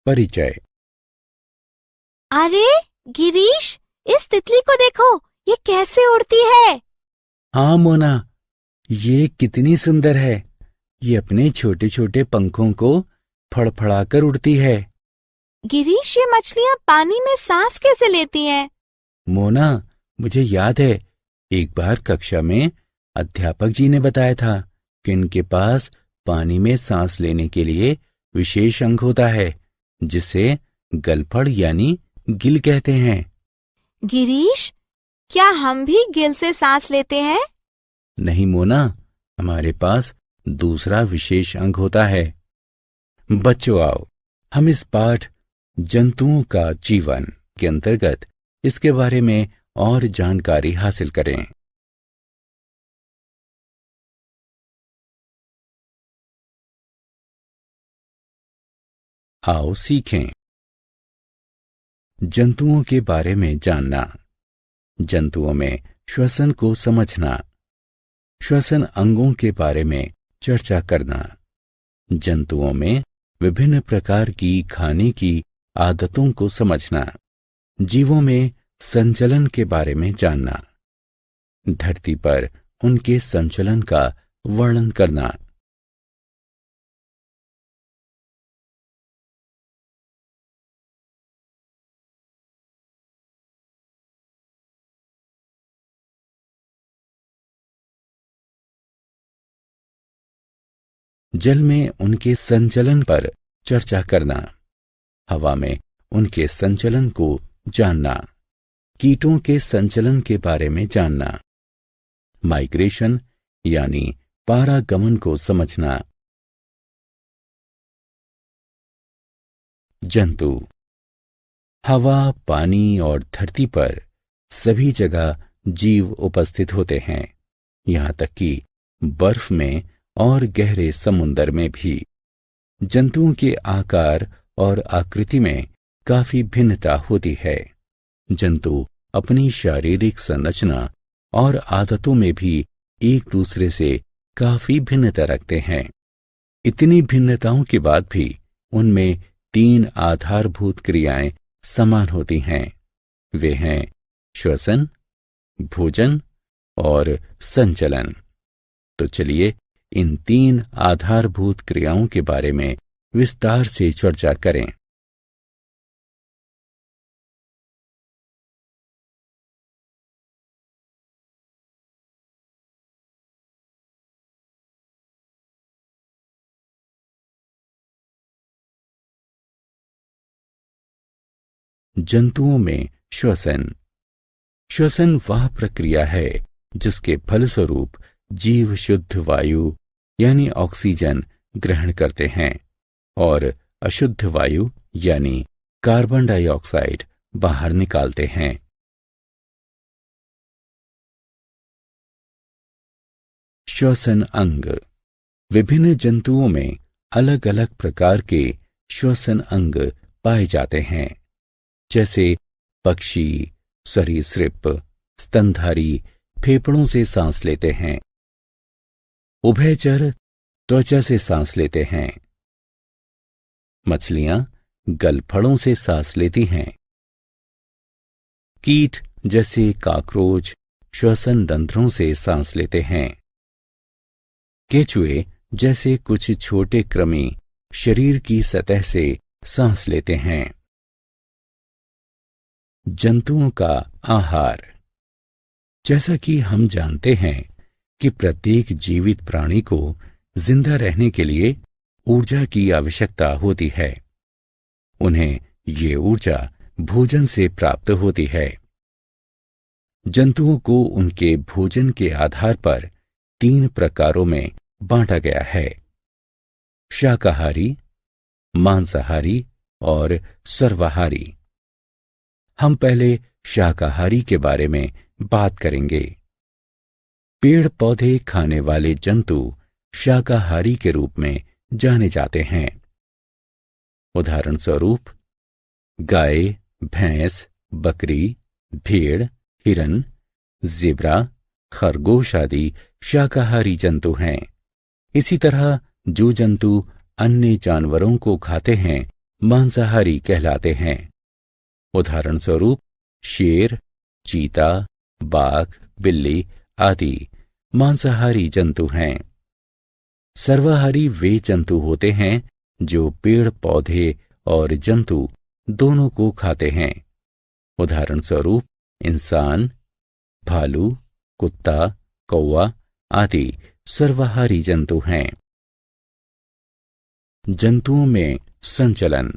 परिचय। अरे गिरीश, इस तितली को देखो, ये कैसे उड़ती है। हाँ मोना, ये कितनी सुंदर है। ये अपने छोटे छोटे पंखों को फड़फड़ाकर उड़ती है। गिरीश, ये मछलियाँ पानी में सांस कैसे लेती हैं? मोना, मुझे याद है, एक बार कक्षा में अध्यापक जी ने बताया था कि इनके पास पानी में सांस लेने के लिए विशेष अंग होता है, जिसे गलफड़ यानी गिल कहते हैं। गिरीश, क्या हम भी गिल से सांस लेते हैं? नहीं मोना, हमारे पास दूसरा विशेष अंग होता है। बच्चों आओ, हम इस पाठ जंतुओं का जीवन के अंतर्गत इसके बारे में और जानकारी हासिल करें। आओ सीखें। जंतुओं के बारे में जानना। जंतुओं में श्वसन को समझना। श्वसन अंगों के बारे में चर्चा करना। जंतुओं में विभिन्न प्रकार की खाने की आदतों को समझना। जीवों में संचलन के बारे में जानना। धरती पर उनके संचलन का वर्णन करना। जल में उनके संचलन पर चर्चा करना। हवा में उनके संचलन को जानना। कीटों के संचलन के बारे में जानना। माइग्रेशन यानी पारागमन को समझना। जंतु। हवा, पानी और धरती पर सभी जगह जीव उपस्थित होते हैं, यहां तक कि बर्फ में और गहरे समुद्र में भी। जंतुओं के आकार और आकृति में काफी भिन्नता होती है। जंतु अपनी शारीरिक संरचना और आदतों में भी एक दूसरे से काफी भिन्नता रखते हैं। इतनी भिन्नताओं के बाद भी उनमें 3 आधारभूत क्रियाएं समान होती हैं। वे हैं श्वसन, भोजन और संचलन। तो चलिए इन 3 आधारभूत क्रियाओं के बारे में विस्तार से चर्चा करें। जंतुओं में श्वसन। श्वसन वह प्रक्रिया है जिसके फलस्वरूप जीव शुद्ध वायु यानी ऑक्सीजन ग्रहण करते हैं और अशुद्ध वायु यानी कार्बन डाइऑक्साइड बाहर निकालते हैं। श्वसन अंग। विभिन्न जंतुओं में अलग अलग प्रकार के श्वसन अंग पाए जाते हैं, जैसे पक्षी, सरीसृप, स्तनधारी फेफड़ों से सांस लेते हैं। उभयचर त्वचा से सांस लेते हैं। मछलियां गलफड़ों से सांस लेती हैं। कीट जैसे काकरोच श्वसन रंध्रों से सांस लेते हैं। केचुए जैसे कुछ छोटे कृमि शरीर की सतह से सांस लेते हैं। जंतुओं का आहार। जैसा कि हम जानते हैं कि प्रत्येक जीवित प्राणी को जिंदा रहने के लिए ऊर्जा की आवश्यकता होती है। उन्हें ये ऊर्जा भोजन से प्राप्त होती है। जंतुओं को उनके भोजन के आधार पर 3 प्रकारों में बांटा गया है: शाकाहारी, मांसाहारी और सर्वाहारी। हम पहले शाकाहारी के बारे में बात करेंगे। पेड़ पौधे खाने वाले जंतु शाकाहारी के रूप में जाने जाते हैं। उदाहरण स्वरूप गाय, भैंस, बकरी, भेड़, हिरन, ज़ेब्रा, खरगोश आदि शाकाहारी जंतु हैं। इसी तरह जो जंतु अन्य जानवरों को खाते हैं मांसाहारी कहलाते हैं। उदाहरण स्वरूप शेर, चीता, बाघ, बिल्ली आदि मांसाहारी जंतु हैं। सर्वाहारी वे जंतु होते हैं जो पेड़ पौधे और जंतु दोनों को खाते हैं। उदाहरण स्वरूप इंसान, भालू, कुत्ता, कौवा आदि सर्वाहारी जंतु हैं। जंतुओं में संचलन।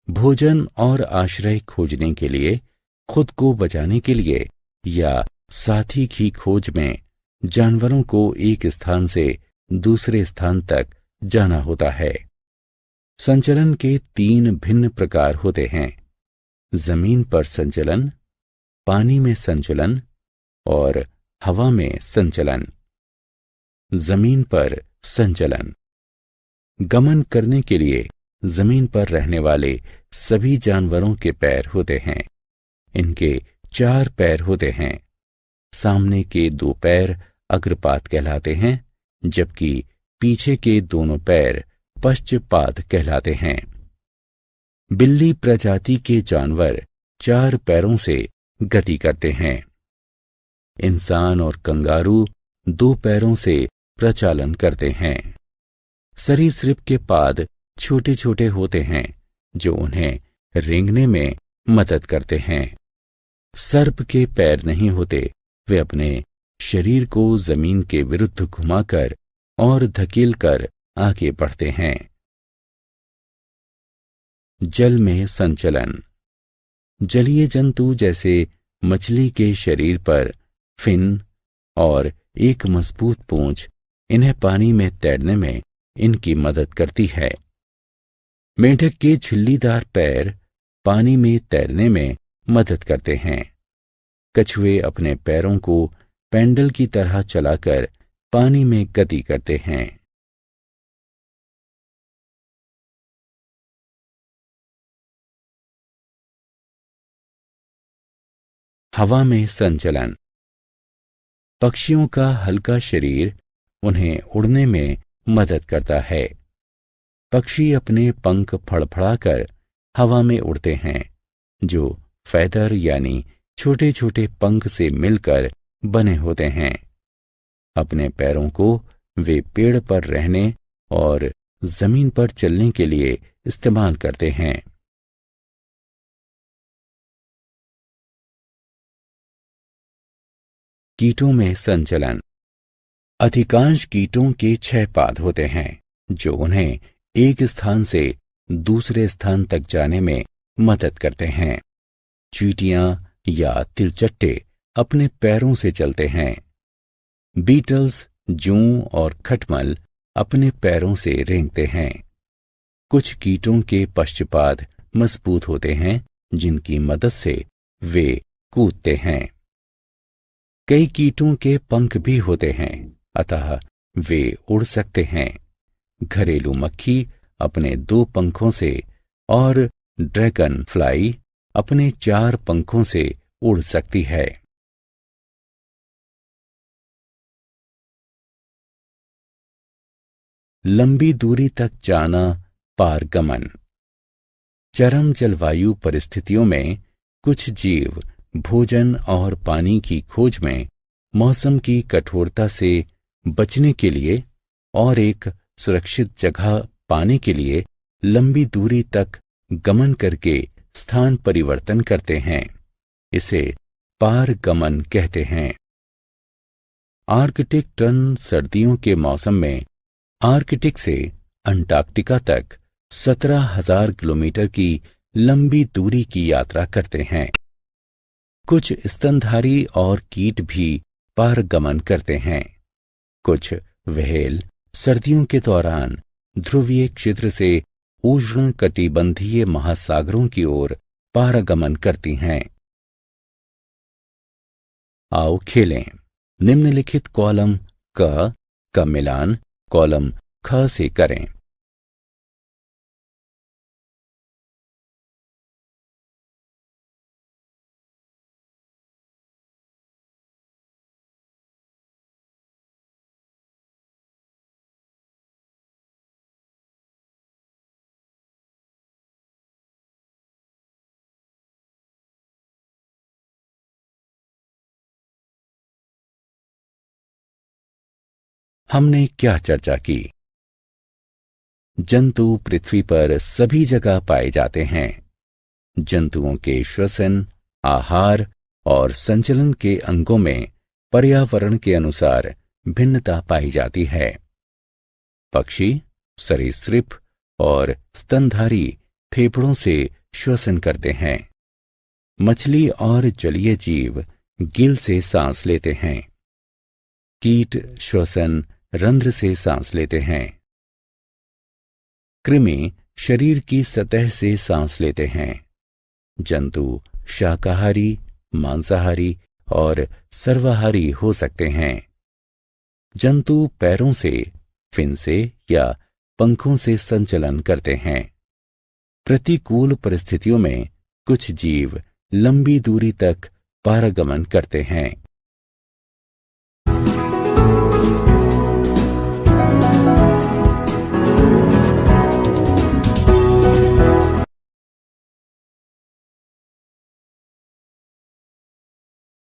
भोजन और आश्रय खोजने के लिए, खुद को बचाने के लिए या साथी की खोज में जानवरों को एक स्थान से दूसरे स्थान तक जाना होता है। संचलन के 3 भिन्न प्रकार होते हैं: जमीन पर संचलन, पानी में संचलन और हवा में संचलन। जमीन पर संचलन। गमन करने के लिए जमीन पर रहने वाले सभी जानवरों के पैर होते हैं। इनके 4 पैर होते हैं। सामने के 2 पैर अग्रपाद कहलाते हैं, जबकि पीछे के दोनों पैर पश्चपाद कहलाते हैं। बिल्ली प्रजाति के जानवर 4 पैरों से गति करते हैं। इंसान और कंगारू 2 पैरों से प्रचालन करते हैं। सरीसृप के पाद छोटे छोटे होते हैं जो उन्हें रेंगने में मदद करते हैं। सर्प के पैर नहीं होते, वे अपने शरीर को जमीन के विरुद्ध घुमाकर और धकेलकर आगे बढ़ते हैं। जल में संचलन। जलीय जंतु जैसे मछली के शरीर पर फिन और एक मजबूत पूंछ इन्हें पानी में तैरने में इनकी मदद करती है। मेंढक के झिल्लीदार पैर पानी में तैरने में मदद करते हैं। कछुए अपने पैरों को पैडल की तरह चलाकर पानी में गति करते हैं। हवा में संचलन। पक्षियों का हल्का शरीर उन्हें उड़ने में मदद करता है। पक्षी अपने पंख फड़फड़ाकर हवा में उड़ते हैं, जो फैदर यानी छोटे छोटे पंख से मिलकर बने होते हैं। अपने पैरों को वे पेड़ पर रहने और जमीन पर चलने के लिए इस्तेमाल करते हैं। कीटों में संचलन। अधिकांश कीटों के 6 पाद होते हैं जो उन्हें एक स्थान से दूसरे स्थान तक जाने में मदद करते हैं। चींटियां या तिलचट्टे अपने पैरों से चलते हैं। बीटल्स, जूं और खटमल अपने पैरों से रेंगते हैं। कुछ कीटों के पश्चपाद मजबूत होते हैं, जिनकी मदद से वे कूदते हैं। कई कीटों के पंख भी होते हैं, अतः वे उड़ सकते हैं। घरेलू मक्खी अपने 2 पंखों से और ड्रैगन फ्लाई अपने 4 पंखों से उड़ सकती है। लंबी दूरी तक जाना, पारगमन। चरम जलवायु परिस्थितियों में कुछ जीव भोजन और पानी की खोज में मौसम की कठोरता से बचने के लिए और एक सुरक्षित जगह पाने के लिए लंबी दूरी तक गमन करके स्थान परिवर्तन करते हैं। इसे पारगमन कहते हैं। आर्कटिक टर्न सर्दियों के मौसम में आर्कटिक से अंटार्कटिका तक 17,000 किलोमीटर की लंबी दूरी की यात्रा करते हैं। कुछ स्तनधारी और कीट भी पारगमन करते हैं। कुछ व्हेल सर्दियों के दौरान ध्रुवीय क्षेत्र से उष्ण कटिबंधीय महासागरों की ओर पारगमन करती हैं। आओ खेलें। निम्नलिखित कॉलम क का मिलान कॉलम ख से करें। हमने क्या चर्चा की? जंतु पृथ्वी पर सभी जगह पाए जाते हैं। जंतुओं के श्वसन, आहार और संचलन के अंगों में पर्यावरण के अनुसार भिन्नता पाई जाती है। पक्षी, सरीसृप और स्तनधारी फेफड़ों से श्वसन करते हैं। मछली और जलीय जीव गिल से सांस लेते हैं। कीट श्वसन रंध्र से सांस लेते हैं। कृमि शरीर की सतह से सांस लेते हैं। जंतु शाकाहारी, मांसाहारी और सर्वाहारी हो सकते हैं। जंतु पैरों से, फिन से या पंखों से संचलन करते हैं। प्रतिकूल परिस्थितियों में कुछ जीव लंबी दूरी तक पारगमन करते हैं।